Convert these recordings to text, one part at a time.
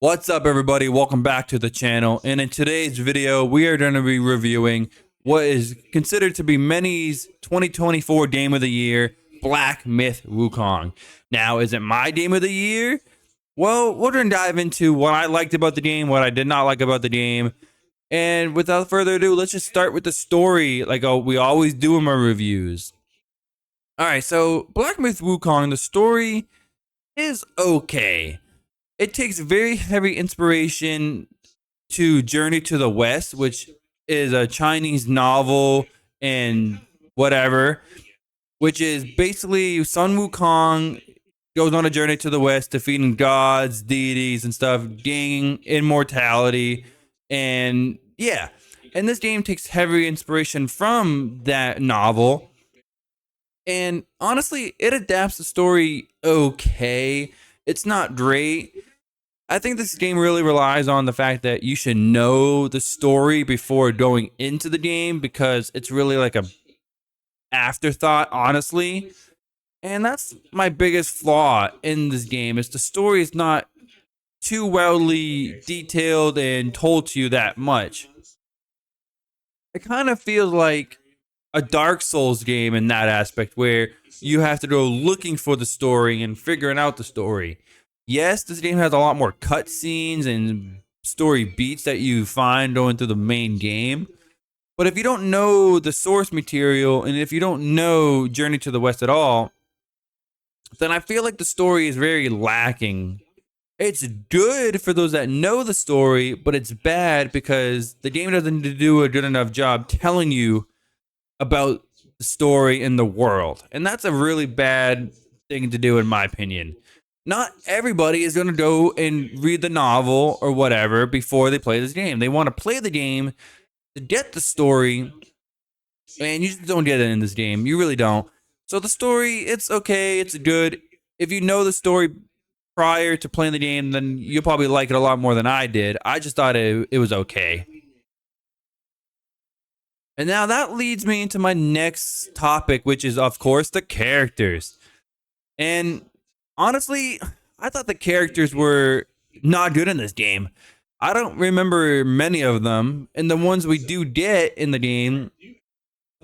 What's up, everybody? Welcome back to the channel. And in today's video, we are going to be reviewing what is considered to be many's 2024 Game of the Year, Black Myth Wukong. Now, is it my Game of the Year? Well, we're going to dive into what I liked about the game, what I did not like about the game. And without further ado, let's just start with the story like we always do in my reviews. Alright, so Black Myth Wukong, the story is okay. It takes very heavy inspiration to Journey to the West, which is a Chinese novel and whatever, which is basically Sun Wukong goes on a journey to the West, defeating gods, deities, and stuff, gaining immortality. And yeah, and this game takes heavy inspiration from that novel. And honestly, it adapts the story okay. It's not great. I think this game really relies on the fact that you should know the story before going into the game, because it's really like a afterthought, honestly. And that's my biggest flaw in this game, is the story is not too wellly detailed and told to you that much. It kind of feels like a Dark Souls game in that aspect, where you have to go looking for the story and figuring out the story. Yes, this game has a lot more cutscenes and story beats that you find going through the main game. But if you don't know the source material, and if you don't know Journey to the West at all, then I feel like the story is very lacking. It's good for those that know the story, but it's bad because the game doesn't do a good enough job telling you about the story in the world. And that's a really bad thing to do, in my opinion. Not everybody is going to go and read the novel or whatever before they play this game. They want to play the game to get the story, and you just don't get it in this game. You really don't. So the story, it's okay, it's good. If you know the story prior to playing the game, then you'll probably like it a lot more than I did. I just thought it was okay. And now that leads me into my next topic, which is, of course, the characters. And honestly, I thought the characters were not good in this game. I don't remember many of them. And the ones we do get in the game,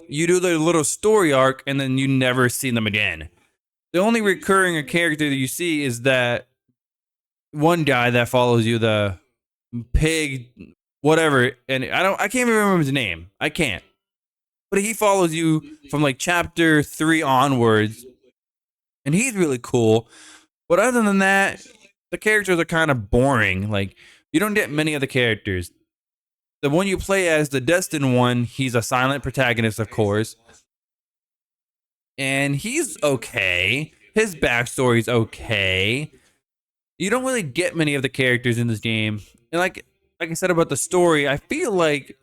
you do their little story arc and then you never see them again. The only recurring character that you see is that one guy that follows you, the pig, whatever. And I can't even remember his name. I can't. But he follows you from like chapter 3 onwards. And he's really cool. But other than that, the characters are kind of boring. Like, you don't get many of the characters. The one you play as, the Destined one, he's a silent protagonist, of course. And he's okay. His backstory's okay. You don't really get many of the characters in this game. And like I said about the story, I feel like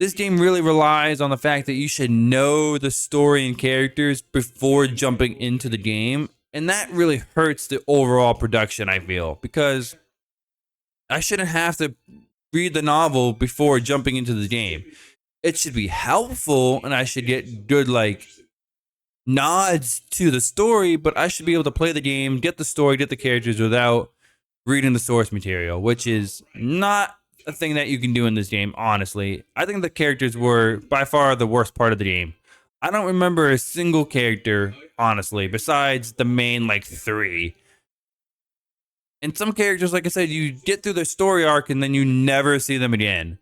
this game really relies on the fact that you should know the story and characters before jumping into the game. And that really hurts the overall production, I feel, because I shouldn't have to read the novel before jumping into the game. It should be helpful, and I should get good, like, nods to the story, but I should be able to play the game, get the story, get the characters without reading the source material, which is not a thing that you can do in this game, honestly. I think the characters were by far the worst part of the game. I don't remember a single character, honestly, besides the main, like, 3. And some characters, like I said, you get through their story arc and then you never see them again.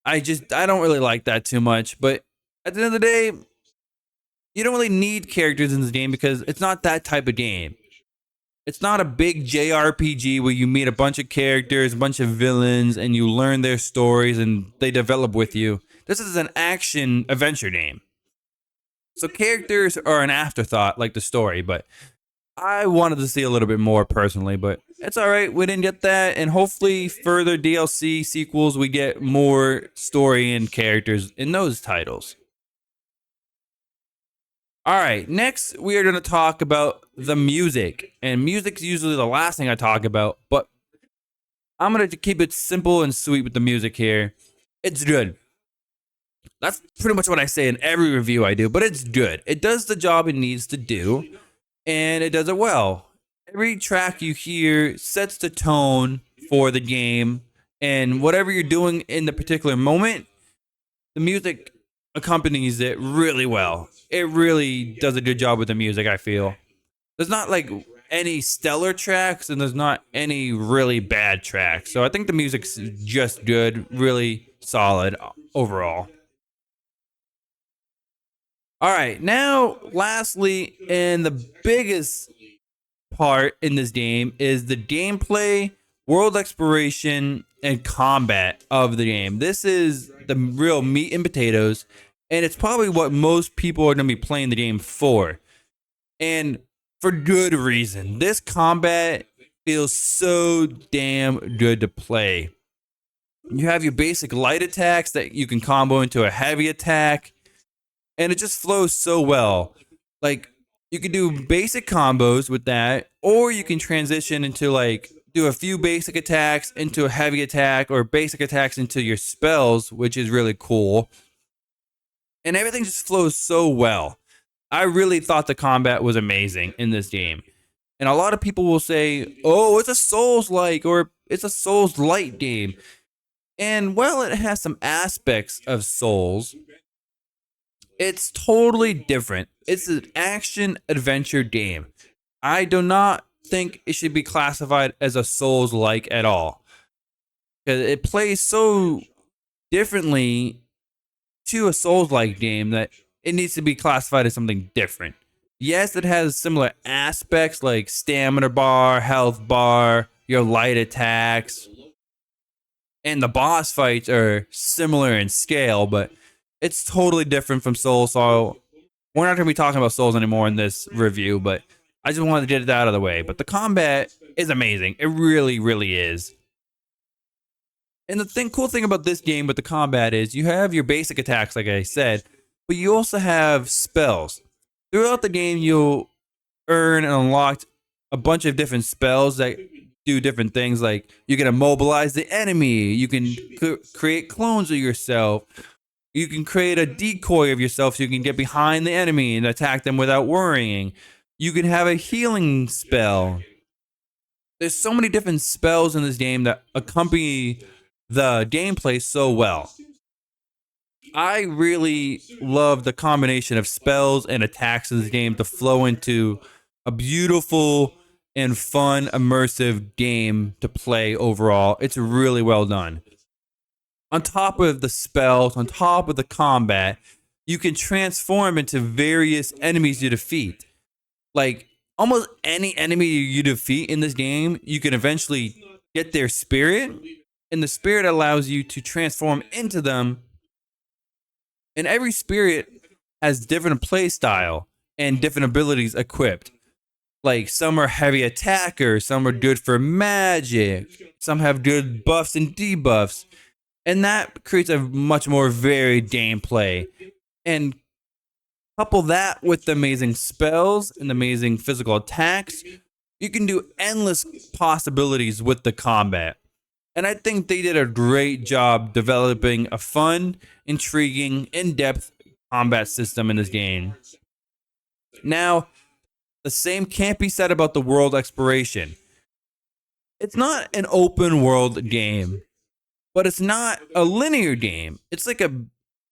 I don't really like that too much. But at the end of the day, you don't really need characters in this game because it's not that type of game. It's not a big JRPG where you meet a bunch of characters, a bunch of villains, and you learn their stories and they develop with you. This is an action adventure game. So characters are an afterthought, like the story, but I wanted to see a little bit more personally, but it's alright, we didn't get that, and hopefully further DLC sequels, we get more story and characters in those titles. Alright, next we are going to talk about the music, and music's usually the last thing I talk about, but I'm going to keep it simple and sweet with the music here. It's good. That's pretty much what I say in every review I do, but it's good. It does the job it needs to do, and it does it well. Every track you hear sets the tone for the game, and whatever you're doing in the particular moment, the music accompanies it really well. It really does a good job with the music, I feel. There's not like any stellar tracks and there's not any really bad tracks. So I think the music's just good, really solid overall. All right, now lastly, and the biggest part in this game is the gameplay, world exploration, and combat of the game. This is the real meat and potatoes, and it's probably what most people are going to be playing the game for. And for good reason. This combat feels so damn good to play. You have your basic light attacks that you can combo into a heavy attack, and it just flows so well. Like, you can do basic combos with that, or you can transition into like do a few basic attacks into a heavy attack, or basic attacks into your spells, which is really cool. And everything just flows so well. I really thought the combat was amazing in this game. And a lot of people will say, oh, it's a Souls-like or it's a Souls-light game. And while it has some aspects of Souls, it's totally different. It's an action-adventure game. I do not think it should be classified as a Souls-like at all. Because it plays so differently to a Souls-like game that it needs to be classified as something different. Yes, it has similar aspects like stamina bar, health bar, your light attacks, and the boss fights are similar in scale, but it's totally different from Souls. So we're not going to be talking about Souls anymore in this review, but I just wanted to get it out of the way. But the combat is amazing. It really, really is. And the cool thing about this game with the combat is you have your basic attacks, like I said, but you also have spells. Throughout the game, you'll earn and unlock a bunch of different spells that do different things. Like you can immobilize the enemy. You can create clones of yourself. You can create a decoy of yourself so you can get behind the enemy and attack them without worrying. You can have a healing spell. There's so many different spells in this game that accompany the gameplay so well. I really love the combination of spells and attacks in this game to flow into a beautiful and fun, immersive game to play overall. It's really well done. On top of the spells, on top of the combat, you can transform into various enemies you defeat. Like, almost any enemy you defeat in this game, you can eventually get their spirit, and the spirit allows you to transform into them. And every spirit has different play style and different abilities equipped. Like some are heavy attackers, some are good for magic, some have good buffs and debuffs. And that creates a much more varied gameplay. And couple that with the amazing spells and amazing physical attacks, you can do endless possibilities with the combat. And I think they did a great job developing a fun, intriguing, in-depth combat system in this game. Now, the same can't be said about the world exploration. It's not an open world game, but it's not a linear game. It's like a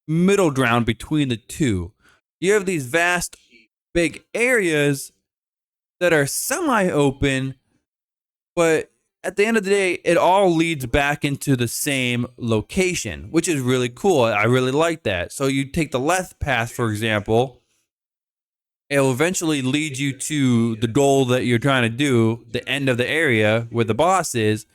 middle ground between the two. You have these vast, big areas that are semi-open, but at the end of the day, it all leads back into the same location, which is really cool. I really like that. So you take the left path, for example, it will eventually lead you to the goal that you're trying to do, the end of the area where the boss is,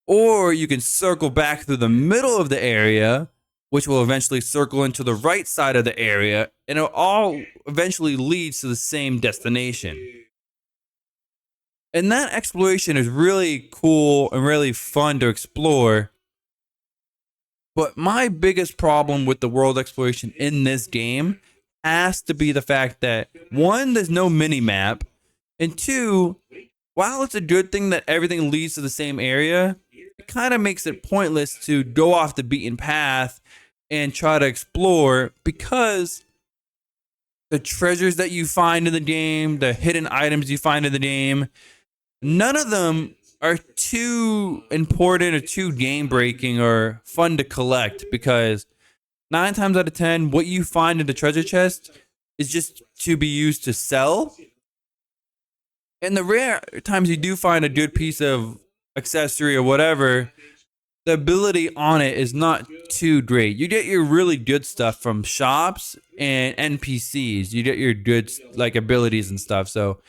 or you can circle back through the middle of the area, which will eventually circle into the right side of the area, and it all eventually leads to the same destination. And that exploration is really cool and really fun to explore. But my biggest problem with the world exploration in this game has to be the fact that, one, there's no mini map, and two, while it's a good thing that everything leads to the same area, it kind of makes it pointless to go off the beaten path and try to explore, because the treasures that you find in the game, the hidden items you find in the game, None of them are too important or too game breaking or fun to collect because 9 times out of 10, what you find in the treasure chest is just to be used to sell. And the rare times you do find a good piece of accessory or whatever, the ability on it is not too great. You get your really good stuff from shops and NPCs. You get your good like abilities and stuff. So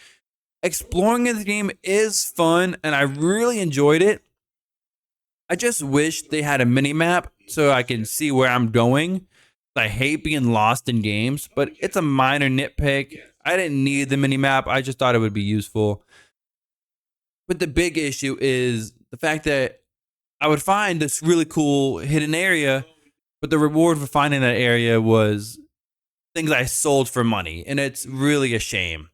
exploring in the game is fun and I really enjoyed it. I just wish they had a mini map so I can see where I'm going. I hate being lost in games, but it's a minor nitpick. I didn't need the mini map. I just thought it would be useful. But the big issue is the fact that I would find this really cool hidden area, but the reward for finding that area was things I sold for money, and it's really a shame.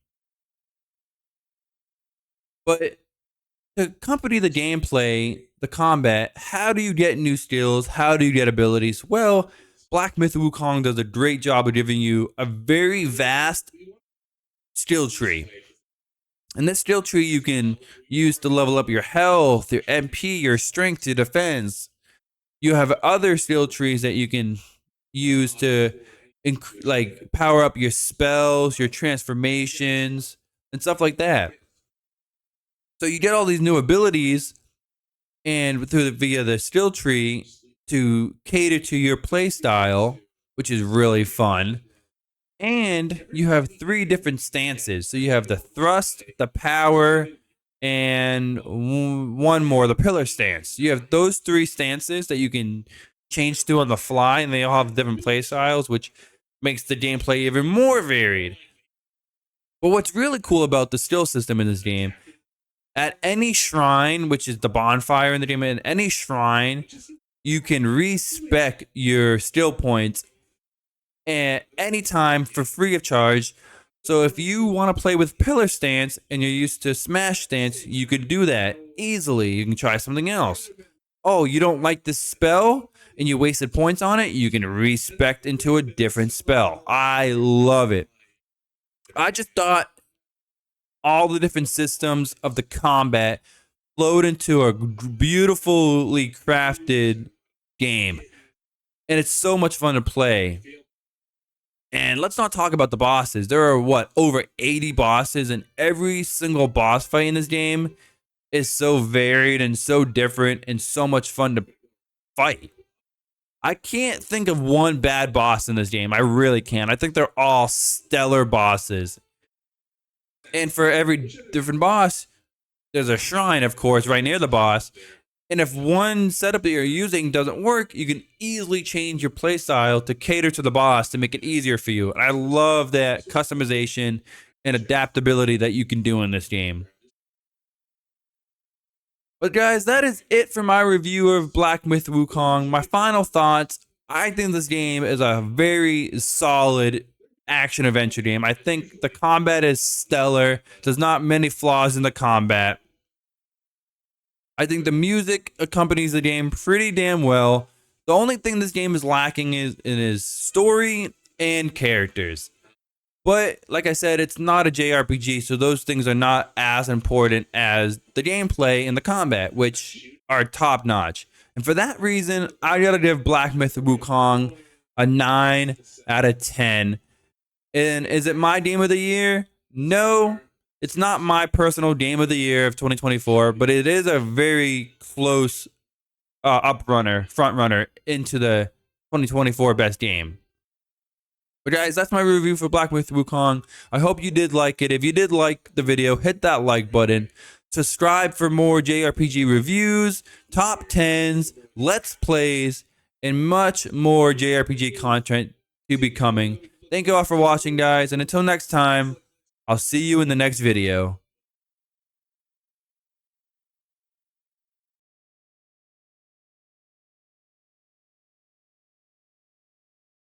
But to accompany the gameplay, the combat, how do you get new skills? How do you get abilities? Well, Black Myth Wukong does a great job of giving you a very vast skill tree. And this skill tree you can use to level up your health, your MP, your strength, your defense. You have other skill trees that you can use to like power up your spells, your transformations, and stuff like that. So you get all these new abilities and via the skill tree to cater to your play style, which is really fun. And you have 3 different stances. So you have the thrust, the power, and one more, the pillar stance. You have those 3 stances that you can change to on the fly, and they all have different play styles, which makes the gameplay even more varied. But what's really cool about the skill system in this game, at any shrine, which is the bonfire in the game, at any shrine, you can respec your skill points at any time for free of charge. So if you want to play with pillar stance and you're used to smash stance, you could do that easily. You can try something else. Oh, you don't like this spell and you wasted points on it, you can respec into a different spell. I love it. I just thought all the different systems of the combat flowed into a beautifully crafted game. And it's so much fun to play. And let's not talk about the bosses. There are over 80 bosses, and every single boss fight in this game is so varied and so different and so much fun to fight. I can't think of one bad boss in this game. I really can't. I think they're all stellar bosses. And for every different boss, there's a shrine, of course, right near the boss. And if one setup that you're using doesn't work, you can easily change your playstyle to cater to the boss to make it easier for you. And I love that customization and adaptability that you can do in this game. But guys, that is it for my review of Black Myth Wukong. My final thoughts, I think this game is a very solid action adventure game. I think the combat is stellar. There's not many flaws in the combat. I think the music accompanies the game pretty damn well. The only thing this game is lacking is in its story and characters. But like I said, it's not a JRPG, so those things are not as important as the gameplay and the combat, which are top notch. And for that reason, I gotta give Black Myth Wukong a 9 out of 10. And is it my game of the year? No. It's not my personal game of the year of 2024, but it is a very close front runner into the 2024 best game. But guys, that's my review for Black Myth Wukong. I hope you did like it. If you did like the video, hit that like button. Subscribe for more JRPG reviews, top 10s, let's plays, and much more JRPG content to be coming. Thank you all for watching, guys, and until next time, I'll see you in the next video.